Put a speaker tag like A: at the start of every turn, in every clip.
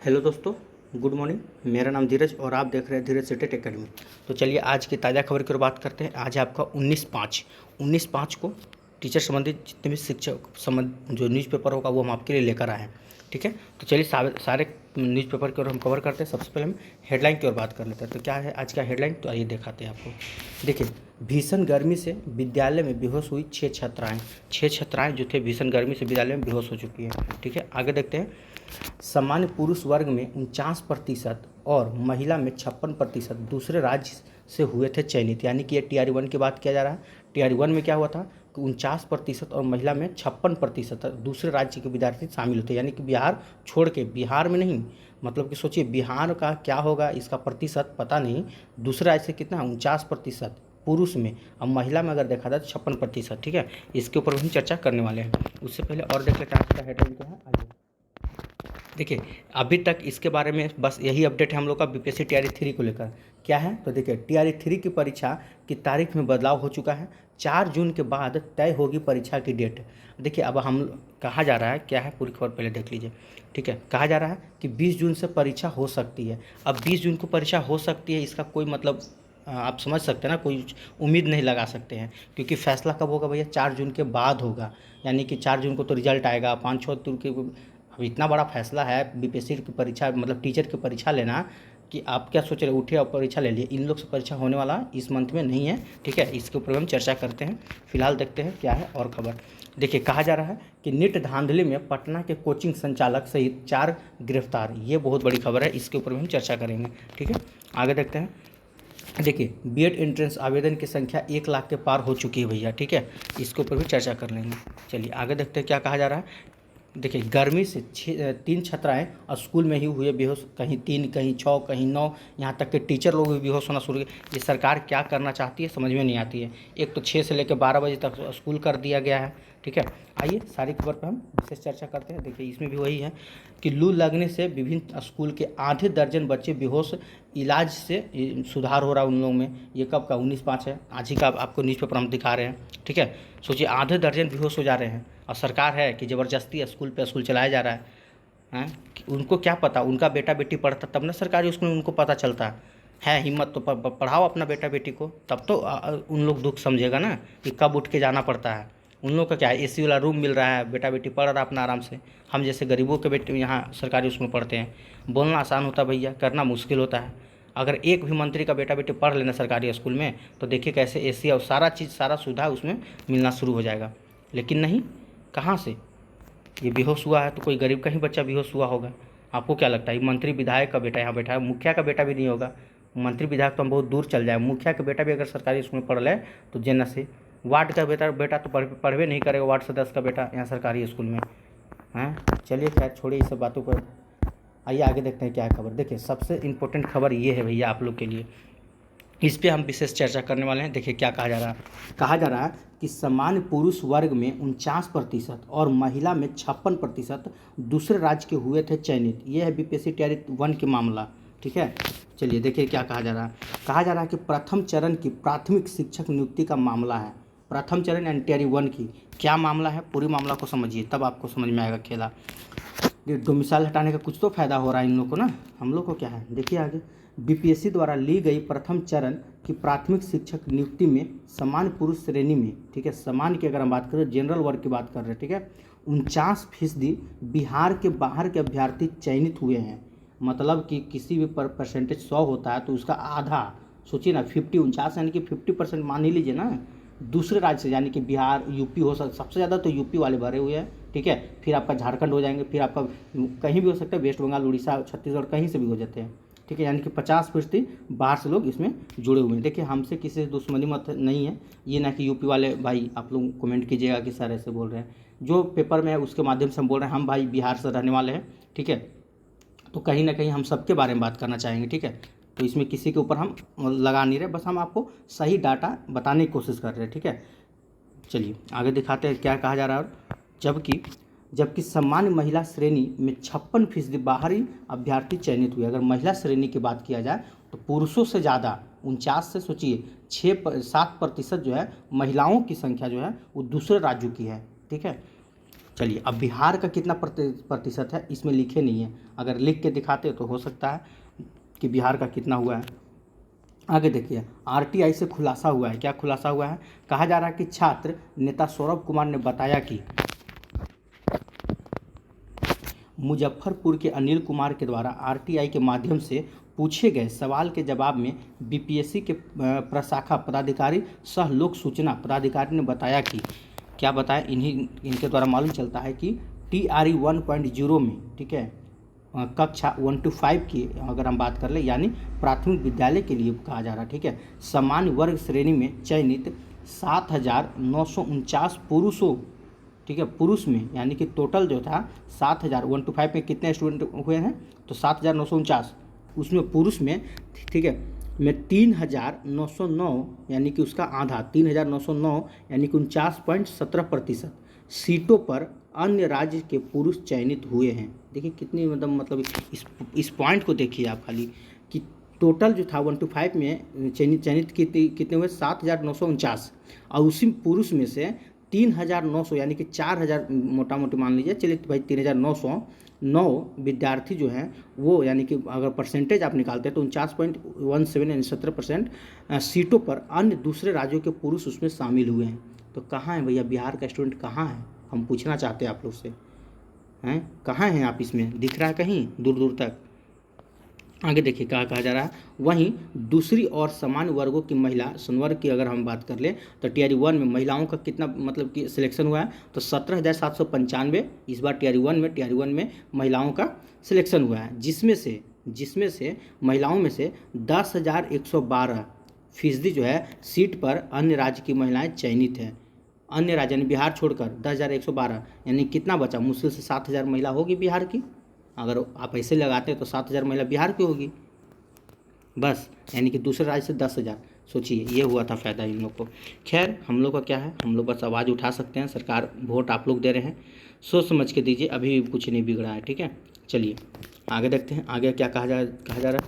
A: Hello दोस्तों, good morning. मेरा नाम धीरज और आप देख रहे हैं धीरज सिटेट एकेडमी। तो चलिए आज की ताज़ा खबर की ओर बात करते हैं। आज है आपका 19/5 को टीचर संबंधित जितने भी शिक्षक संबंध जो न्यूज़पेपर होगा वो हम आपके लिए लेकर आए हैं। ठीक है, तो चलिए सारे न्यूज़पेपर की ओर हम कवर करते हैं। सबसे पहले हम हेडलाइन की ओर बात कर लेते हैं। तो क्या है आज का हेडलाइन, तो आइए दिखाते हैं आपको। देखिए, भीषण गर्मी से विद्यालय में बेहोश हुई 6 छात्राएँ जो थे भीषण गर्मी से विद्यालय में बेहोश हो चुकी हैं। ठीक है, आगे देखते हैं। सामान्य पुरुष वर्ग में 49% और महिला में 56% दूसरे राज्य से हुए थे चयनित। यानी कि ये TR1 की बात किया जा रहा है। TR1 में क्या हुआ था कि 49% और महिला में 56% दूसरे राज्य के विद्यार्थी शामिल होते। यानी कि बिहार छोड़ के, बिहार में नहीं, मतलब कि सोचिए बिहार का क्या होगा इसका प्रतिशत पता नहीं। दूसरे राज्य से कितना, 49% पुरुष में, अब महिला में अगर देखा जाए तो 56%। ठीक है, इसके ऊपर हम चर्चा करने वाले हैं। उससे पहले और देख लेते हैं आज का हेडलाइन क्या है। आइए देखिए, अभी तक इसके बारे में बस यही अपडेट है हम लोग का BPSC TR3 को लेकर। क्या है तो देखिए, TR3 की परीक्षा की तारीख में बदलाव हो चुका है। 4 जून के बाद तय होगी परीक्षा की डेट। देखिए, अब हम कहा जा रहा है क्या है, पूरी खबर पहले देख लीजिए। ठीक है, कहा जा रहा है कि 20 जून से परीक्षा हो सकती है। अब 20 जून को परीक्षा हो सकती है, इसका कोई मतलब आप समझ सकते हैं ना, कोई उम्मीद नहीं लगा सकते हैं। क्योंकि फैसला कब होगा भैया, 4 जून के बाद होगा। यानी कि 4 जून को तो रिजल्ट आएगा, 5-6 जून के। अब इतना बड़ा फैसला है BPSC की परीक्षा, मतलब टीचर की परीक्षा लेना, कि आप क्या सोच रहे उठे और परीक्षा ले लिए। इन लोग से परीक्षा होने वाला इस मंथ में नहीं है। ठीक है, इसके ऊपर हम चर्चा करते हैं। फिलहाल देखते हैं क्या है और खबर। देखिए, कहा जा रहा है कि नीट धांधली में पटना के कोचिंग संचालक सहित 4 गिरफ्तार। ये बहुत बड़ी खबर है, इसके ऊपर भी हम चर्चा करेंगे। ठीक है, आगे देखते हैं। देखिए, B.Ed एंट्रेंस आवेदन की संख्या 1 लाख के पार हो चुकी है भैया। ठीक है, इसके ऊपर भी चर्चा कर लेंगे। चलिए आगे देखते हैं क्या कहा जा रहा है। देखिए, गर्मी से 3 छात्राएँ स्कूल में ही हुए बेहोश। कहीं 3, कहीं 6, कहीं 9, यहाँ तक कि टीचर लोग भी बेहोश होना शुरू हुए। ये सरकार क्या करना चाहती है समझ में नहीं आती है। एक तो 6 से लेकर 12 बजे तक स्कूल कर दिया गया है। ठीक है, आइए सारी खबर पर हम विशेष चर्चा करते हैं। देखिए, इसमें भी वही है कि लू लगने से विभिन्न स्कूल के आधे दर्जन बच्चे बेहोश, इलाज से सुधार हो रहा है उन लोगों में। ये कब का, 19/5 है, आज ही का आपको न्यूज़पेपर हम दिखा रहे हैं। ठीक है, सोचिए आधे दर्जन बेहोश हो जा रहे हैं और सरकार है कि ज़बरदस्ती स्कूल पे स्कूल चलाया जा रहा है। हैं, उनको क्या पता, उनका बेटा बेटी पढ़ता तब ना सरकारी स्कूल में उनको पता चलता है हिम्मत तो पढ़ाओ अपना बेटा बेटी को, तब तो उन लोग दुख समझेगा ना कि कब उठ के जाना पड़ता है। उन लोग का क्या है, AC वाला रूम मिल रहा है, बेटा बेटी पढ़ रहा है अपना आराम से। हम जैसे गरीबों के बेटे यहाँ सरकारी स्कूल में पढ़ते हैं। बोलना आसान होता है भैया, करना मुश्किल होता है। अगर एक भी मंत्री का बेटा बेटी पढ़ लेना सरकारी स्कूल में तो देखिए कैसे AC और सारा चीज़, सारा सुविधा उसमें मिलना शुरू हो जाएगा। लेकिन नहीं, कहाँ से, ये बेहोश हुआ है तो कोई गरीब का ही बच्चा बेहोश हुआ होगा। आपको क्या लगता है, ये मंत्री विधायक का बेटा यहाँ बैठा है, मुखिया का बेटा भी नहीं होगा। मंत्री विधायक तो हम बहुत दूर चल जाए, मुखिया का बेटा भी अगर सरकारी स्कूल में पढ़ ले तो जेना से, वार्ड का बेटा तो पढ़वे नहीं करेगा, वार्ड सदस्य का बेटा यहाँ सरकारी स्कूल में। हैं, चलिए खैर छोड़िए इस सब बातों पर, आइए आगे देखते हैं क्या है खबर। देखिए, सबसे इम्पोर्टेंट खबर ये है भैया आप लोग के लिए, इस पे हम विशेष चर्चा करने वाले हैं। देखिए क्या कहा जा रहा है। कहा जा रहा है कि सामान्य पुरुष वर्ग में 49% और महिला में 56% दूसरे राज्य के हुए थे चयनित। ये है BPSC TR1 के मामला। ठीक है, चलिए देखिए क्या कहा जा रहा है। कहा जा रहा है कि प्रथम चरण की प्राथमिक शिक्षक नियुक्ति का मामला है। प्रथम चरण यानी TR1 की क्या मामला है, पूरी मामला को समझिए तब आपको समझ में आएगा खेला। डोमिसाइल हटाने का कुछ तो फायदा हो रहा है इन लोग को ना, हम लोग को क्या है। देखिए आगे, BPSC द्वारा ली गई प्रथम चरण की प्राथमिक शिक्षक नियुक्ति में सामान्य पुरुष श्रेणी में, ठीक है, सामान्य की अगर हम बात करें, जनरल वर्ग की बात कर रहे हैं। ठीक है, 49% बिहार के बाहर के अभ्यर्थी चयनित हुए हैं। मतलब कि किसी भी परसेंटेज 100 होता है तो उसका आधा, सोचिए ना, 49 यानी कि 50% मान ही लीजिए ना, दूसरे राज्य से, यानी कि बिहार, यूपी हो सकता, सबसे ज़्यादा तो यूपी वाले भरे हुए हैं। ठीक है, फिर आपका झारखंड हो जाएंगे, फिर आपका कहीं भी हो सकता है, वेस्ट बंगाल, उड़ीसा, छत्तीसगढ़, कहीं से भी हो जाते हैं। ठीक है, यानी कि 50% बाहर से लोग इसमें जुड़े हुए हैं। देखिए, हमसे किसी से दुश्मनी मत नहीं है, ये ना कि यूपी वाले भाई आप लोग कमेंट कीजिएगा कि सर ऐसे बोल रहे हैं। जो पेपर में है उसके माध्यम से हम बोल रहे हैं, हम भाई बिहार से रहने वाले हैं। ठीक है, तो कहीं ना कहीं हम सबके बारे में बात करना चाहेंगे। ठीक है, तो इसमें किसी के ऊपर हम लगा नहीं रहे, बस हम आपको सही डाटा बताने की कोशिश कर रहे हैं। ठीक है, चलिए आगे दिखाते हैं क्या कहा जा रहा है। जबकि सामान्य महिला श्रेणी में 56% बाहरी अभ्यर्थी चयनित हुए। अगर महिला श्रेणी की बात किया जाए तो पुरुषों से ज़्यादा, 49 से सोचिए 7% जो है महिलाओं की संख्या जो है वो दूसरे राज्यों की है। ठीक है, चलिए अब बिहार का कितना प्रतिशत है इसमें लिखे नहीं है, अगर लिख के दिखाते तो हो सकता है कि बिहार का कितना हुआ है। आगे देखिए आरटीआई से खुलासा हुआ है, क्या खुलासा हुआ है, कहा जा रहा है कि छात्र नेता सौरभ कुमार ने बताया कि मुजफ्फरपुर के अनिल कुमार के द्वारा आरटीआई के माध्यम से पूछे गए सवाल के जवाब में बीपीएससी के प्रशाखा पदाधिकारी सह लोक सूचना पदाधिकारी ने बताया कि क्या बताया, इनके द्वारा मालूम चलता है कि TRE 1.0 में, ठीक है, कक्षा 1 to 5 की अगर हम बात कर ले यानी प्राथमिक विद्यालय के लिए कहा जा रहा है, ठीक है, सामान्य वर्ग श्रेणी में चयनित 7,949 पुरुषों, ठीक है, पुरुष में यानी कि टोटल जो था 7,000 1 to 5 में कितने स्टूडेंट हुए हैं तो 7,949, उसमें पुरुष में, ठीक है, में 3,909 यानी कि उसका आधा 3,909 यानी कि 49.17% सीटों पर अन्य राज्य के पुरुष चयनित हुए हैं। देखिए कितनी मतलब इस पॉइंट को देखिए आप खाली कि टोटल जो था 1 to 5 में चयनित कितने हुए 7,949 और उसी पुरुष में से 3,900 यानी कि 4,000 मोटा मोटी मान लीजिए, चलिए तो भाई 3,909 विद्यार्थी जो हैं वो यानी कि अगर परसेंटेज आप निकालते हैं तो 49.17 यानी 17% सीटों पर अन्य दूसरे राज्यों के पुरुष उसमें शामिल हुए हैं। तो कहाँ है भैया बिहार का स्टूडेंट कहाँ है, हम पूछना चाहते हैं आप लोग से, हैं कहाँ हैं आप, इसमें दिख रहा है कहीं दूर दूर तक। आगे देखिए क्या कहा जा रहा है, वहीं दूसरी और सामान्य वर्गों की महिला संवर्ग की अगर हम बात कर लें तो TRE 1 में महिलाओं का कितना मतलब कि सिलेक्शन हुआ है तो 17,795 इस बार TRE 1 में महिलाओं का सिलेक्शन हुआ है, जिसमें से महिलाओं में से 10,112% जो है सीट पर अन्य राज्य की महिलाएं चयनित हैं। अन्य राज्य यानी बिहार छोड़कर 10,112 यानी कितना बचा, मुश्किल से 7,000 महिला होगी बिहार की, अगर आप ऐसे लगाते हैं तो 7,000 महिला बिहार की होगी बस, यानी कि दूसरे राज्य से 10,000। सोचिए ये हुआ था फ़ायदा इन लोग को। खैर हम लोग का क्या है, हम लोग बस आवाज़ उठा सकते हैं, सरकार वोट आप लोग दे रहे हैं, सोच समझ के दीजिए, अभी भी कुछ नहीं बिगड़ा है, ठीक है। चलिए आगे देखते हैं, आगे क्या कहा जा रहा है,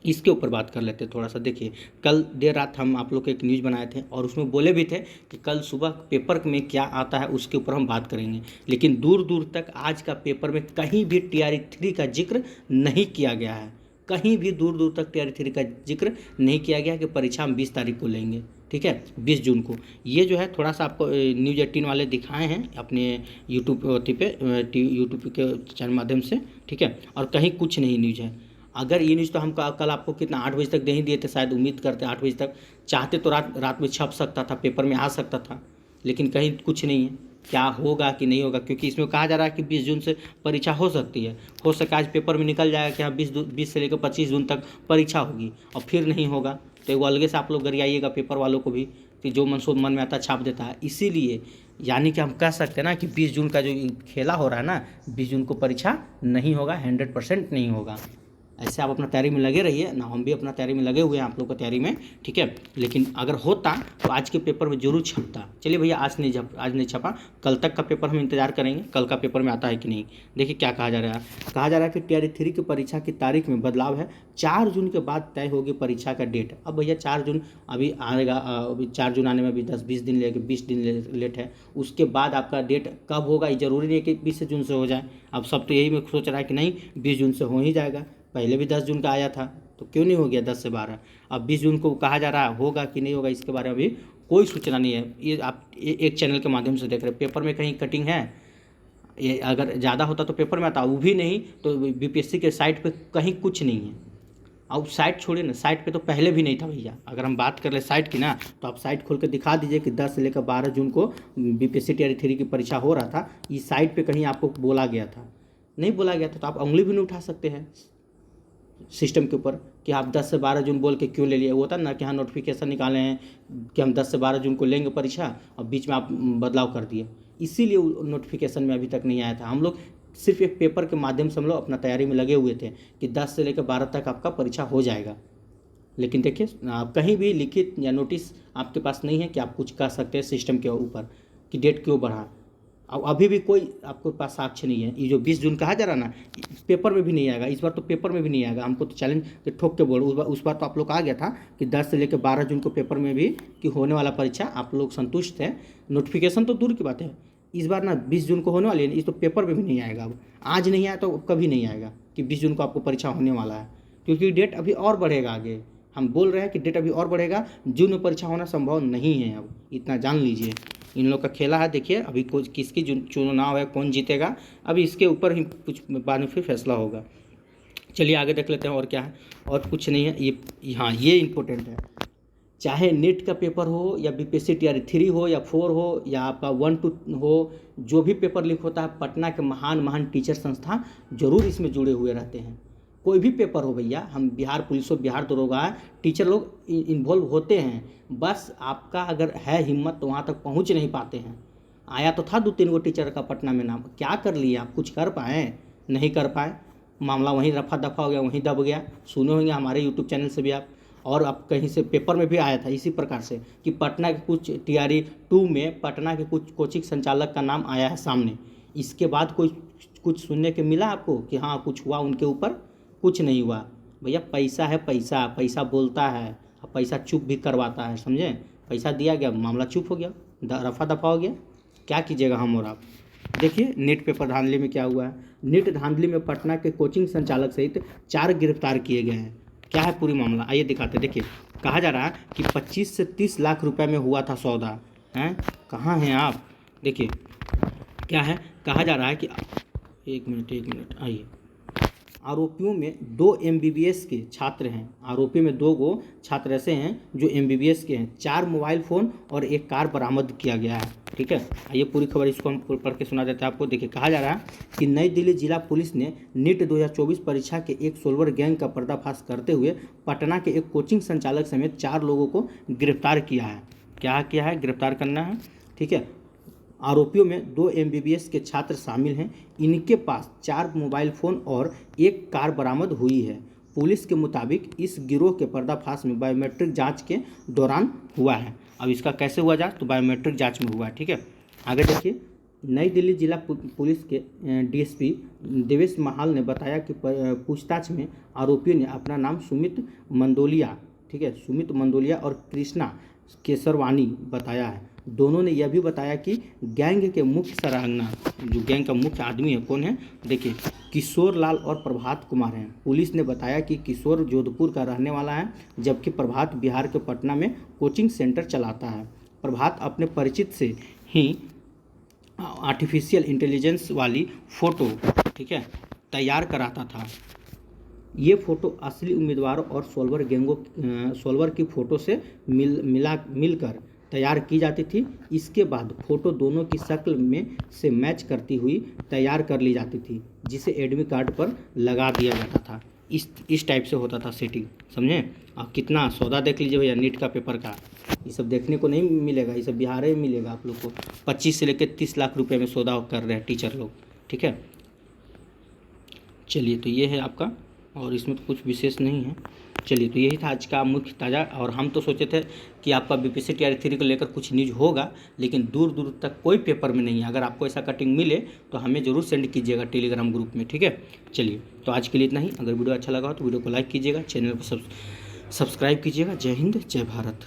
A: इसके ऊपर बात कर लेते हैं थोड़ा सा। देखिए कल देर रात हम आप लोग को एक न्यूज़ बनाए थे और उसमें बोले भी थे कि कल सुबह पेपर में क्या आता है उसके ऊपर हम बात करेंगे, लेकिन दूर दूर तक आज का पेपर में कहीं भी TRE 3 का जिक्र नहीं किया गया है, कहीं भी दूर दूर तक TRE 3 का जिक्र नहीं किया गया कि परीक्षा हम 20 तारीख को लेंगे, ठीक है, 20 जून को। ये जो है थोड़ा सा आपको न्यूज़ 18 वाले दिखाए हैं अपने यूट्यूब के चैनल माध्यम से, ठीक है, और कहीं कुछ नहीं न्यूज़ है। अगर ये न्यूज़ तो हम कल आपको कितना 8 बजे तक दे ही दिए थे, शायद उम्मीद करते 8 बजे तक, चाहते तो रात में छप सकता था, पेपर में आ सकता था, लेकिन कहीं कुछ नहीं है क्या होगा कि नहीं होगा, क्योंकि इसमें कहा जा रहा है कि 20 जून से परीक्षा हो सकती है, हो सके आज पेपर में निकल जाएगा कि हाँ 20 से लेकर 25 जून तक परीक्षा होगी और फिर नहीं होगा तो वो अलगे से आप लोग गरियाइएगा पेपर वालों को भी कि जो मन में आता छाप देता है। इसीलिए यानी कि हम कह सकते हैं ना कि 20 जून का जो खेला हो रहा है ना, 20 जून को परीक्षा नहीं होगा, 100% नहीं होगा। ऐसे आप अपना तैयारी में लगे रहिए ना, हम भी अपना तैयारी में लगे हुए हैं आप लोग का तैयारी में, ठीक है, लेकिन अगर होता तो आज के पेपर में जरूर छपता। चलिए भैया आज नहीं छपा, कल तक का पेपर हम इंतजार करेंगे, कल का पेपर में आता है कि नहीं। देखिए क्या कहा जा रहा है कि TRE 3 की परीक्षा की तारीख में बदलाव है, 4 जून के बाद तय होगी परीक्षा का डेट। अब भैया 4 जून अभी आएगा, अभी 4 जून आने में अभी 10-20 दिन लेके 20 दिन लेट है, उसके बाद आपका डेट कब होगा ये ज़रूरी नहीं है कि 20 जून से हो जाए। अब सब तो यही में सोच रहा है कि नहीं 20 जून से हो ही जाएगा, पहले भी 10 जून का आया था तो क्यों नहीं हो गया 10 से 12, अब 20 जून को कहा जा रहा है, होगा कि नहीं होगा इसके बारे में अभी कोई सूचना नहीं है। ये आप एक चैनल के माध्यम से देख रहे हैं, पेपर में कहीं कटिंग है, ये अगर ज़्यादा होता तो पेपर में आता, वो भी नहीं तो BPSC के साइट पे कहीं कुछ नहीं है। अब साइट छोड़िए ना, साइट पे तो पहले भी नहीं था भैया, अगर हम बात कर ले साइट की ना तो आप साइट खोल के दिखा दीजिए कि 10 से लेकर 12 जून को BPSC TRE 3 की परीक्षा हो रहा था, इस साइट पे कहीं आपको बोला गया था, नहीं बोला गया था तो आप उंगली भी नहीं उठा सकते हैं सिस्टम के ऊपर कि आप 10 से 12 जून बोल के क्यों ले लिए। वो था ना कि हाँ नोटिफिकेशन निकाले हैं कि हम 10 से 12 जून को लेंगे परीक्षा और बीच में आप बदलाव कर दिए, इसीलिए नोटिफिकेशन में अभी तक नहीं आया था। हम लोग सिर्फ एक पेपर के माध्यम से हम लोग अपना तैयारी में लगे हुए थे कि 10 से लेकर 12 तक आपका परीक्षा हो जाएगा, लेकिन देखिए आप कहीं भी लिखित या नोटिस आपके पास नहीं है कि आप कुछ कह सकते हैं सिस्टम के ऊपर कि डेट क्यों बढ़ा। अब अभी भी कोई आपके पास साक्ष्य नहीं है। ये जो 20 जून कहा जा रहा ना, पेपर में भी नहीं आएगा इस बार, तो पेपर में भी नहीं आएगा। हमको तो चैलेंज के ठोक के बोलो, उस बार तो आप लोग आ गया था कि 10 से लेकर 12 जून को पेपर में भी कि होने वाला परीक्षा, आप लोग संतुष्ट थे। नोटिफिकेशन तो दूर की बात है, इस बार ना 20 जून को होने वाली है, इस तो पेपर पे भी नहीं आएगा। अब आज नहीं आया तो कभी नहीं आएगा कि 20 जून को आपको परीक्षा होने वाला है, क्योंकि डेट अभी और बढ़ेगा आगे। हम बोल रहे हैं कि डेट अभी और बढ़ेगा, जून में परीक्षा होना संभव नहीं है। अब इतना जान लीजिए, इन लोग का खेला है। देखिए अभी किसकी चुनाव है, कौन जीतेगा, अभी इसके ऊपर ही कुछ बाद में फिर फैसला होगा। चलिए आगे देख लेते हैं और क्या है। और कुछ नहीं है ये, हाँ ये इम्पोर्टेंट है। चाहे नेट का पेपर हो या बीपीएससी टीआरई 3 हो या 4 हो या आपका 1-2 हो, जो भी पेपर लीक होता है, पटना के महान महान टीचर संस्था जरूर इसमें जुड़े हुए रहते हैं। कोई भी पेपर हो भैया, हम बिहार पुलिस हो, बिहार दरोगा, टीचर लोग इन्वॉल्व होते हैं। बस आपका अगर है हिम्मत तो वहाँ तक पहुँच नहीं पाते हैं। आया तो था 2-3 गो टीचर का पटना में नाम, क्या कर लिए आप, कुछ कर पाए? नहीं कर पाए, मामला वहीं रफा दफा हो गया, वहीं दब गया। सुने होंगे हमारे यूट्यूब चैनल से भी आप, और आप कहीं से पेपर में भी आया था इसी प्रकार से कि पटना के कुछ टीआरई 2 में पटना के कुछ कोचिंग संचालक का नाम आया है सामने। इसके बाद कोई कुछ सुनने के मिला आपको कि हाँ कुछ हुआ उनके ऊपर? कुछ नहीं हुआ भैया। पैसा है, पैसा पैसा बोलता है, पैसा चुप भी करवाता है, समझे? पैसा दिया गया, मामला चुप हो गया, रफा दफा हो गया। क्या कीजिएगा हम और आप। देखिए नेट पेपर धांधली में क्या हुआ है। नेट धांधली में पटना के कोचिंग संचालक सहित 4 गिरफ्तार किए गए हैं। क्या है पूरी मामला, आइए दिखाते। देखिए कहा जा रहा है कि 25 से 30 लाख रुपए में हुआ था सौदा। हैं, कहाँ हैं आप? देखिए क्या है, कहा जा रहा है कि एक मिनट आइए। आरोपियों में 2 एमबीबीएस के छात्र हैं। आरोपी में 2 गो छात्र ऐसे हैं जो एमबीबीएस के हैं। 4 मोबाइल फ़ोन और 1 कार बरामद किया गया है। ठीक है, आइए पूरी खबर इसको हम पढ़ के सुना देते हैं आपको। देखिए कहा जा रहा है कि नई दिल्ली जिला पुलिस ने नीट 2024 परीक्षा के एक सोल्वर गैंग का पर्दाफाश करते हुए पटना के एक कोचिंग संचालक समेत 4 लोगों को गिरफ्तार किया है। क्या किया है? गिरफ्तार करना है। ठीक है, आरोपियों में 2 एमबीबीएस के छात्र शामिल हैं। इनके पास 4 मोबाइल फ़ोन और 1 कार बरामद हुई है। पुलिस के मुताबिक इस गिरोह के पर्दाफाश में बायोमेट्रिक जांच के दौरान हुआ है। अब इसका कैसे हुआ जांच? तो बायोमेट्रिक जांच में हुआ है। ठीक है, आगे देखिए। नई दिल्ली जिला पुलिस के डीएसपी देवेश महाल ने बताया कि पूछताछ में आरोपियों ने अपना नाम सुमित मंदोलिया, ठीक है, सुमित मंदोलिया और कृष्णा केसरवानी बताया है। दोनों ने यह भी बताया कि गैंग के मुख्य सराहना, जो गैंग का मुख्य आदमी है, कौन है? देखिए किशोर लाल और प्रभात कुमार हैं। पुलिस ने बताया कि किशोर जोधपुर का रहने वाला है, जबकि प्रभात बिहार के पटना में कोचिंग सेंटर चलाता है। प्रभात अपने परिचित से ही आर्टिफिशियल इंटेलिजेंस वाली फ़ोटो, ठीक है, तैयार कराता था। ये फ़ोटो असली उम्मीदवारों और सोल्वर की फ़ोटो से मिलकर तैयार की जाती थी। इसके बाद फ़ोटो दोनों की शक्ल में से मैच करती हुई तैयार कर ली जाती थी, जिसे एडमिट कार्ड पर लगा दिया जाता था। इस टाइप से होता था सेटिंग, समझे? आप कितना सौदा देख लीजिए भैया नीट का पेपर का। ये सब देखने को नहीं मिलेगा, ये सब बिहार में मिलेगा आप लोग को। 25 से लेकर 30 लाख रुपए में सौदा कर रहे हैं टीचर लोग। ठीक है, चलिए तो ये है आपका, और इसमें तो कुछ विशेष नहीं है। चलिए तो यही था आज का मुख्य ताज़ा। और हम तो सोचे थे कि आपका बीपीएससी टीआरई 3 को लेकर कुछ न्यूज़ होगा, लेकिन दूर दूर तक कोई पेपर में नहीं है। अगर आपको ऐसा कटिंग मिले तो हमें ज़रूर सेंड कीजिएगा टेलीग्राम ग्रुप में। ठीक है, चलिए तो आज के लिए इतना ही। अगर वीडियो अच्छा लगा हो तो वीडियो को लाइक कीजिएगा, चैनल को सब्सक्राइब कीजिएगा। जय हिंद, जय भारत।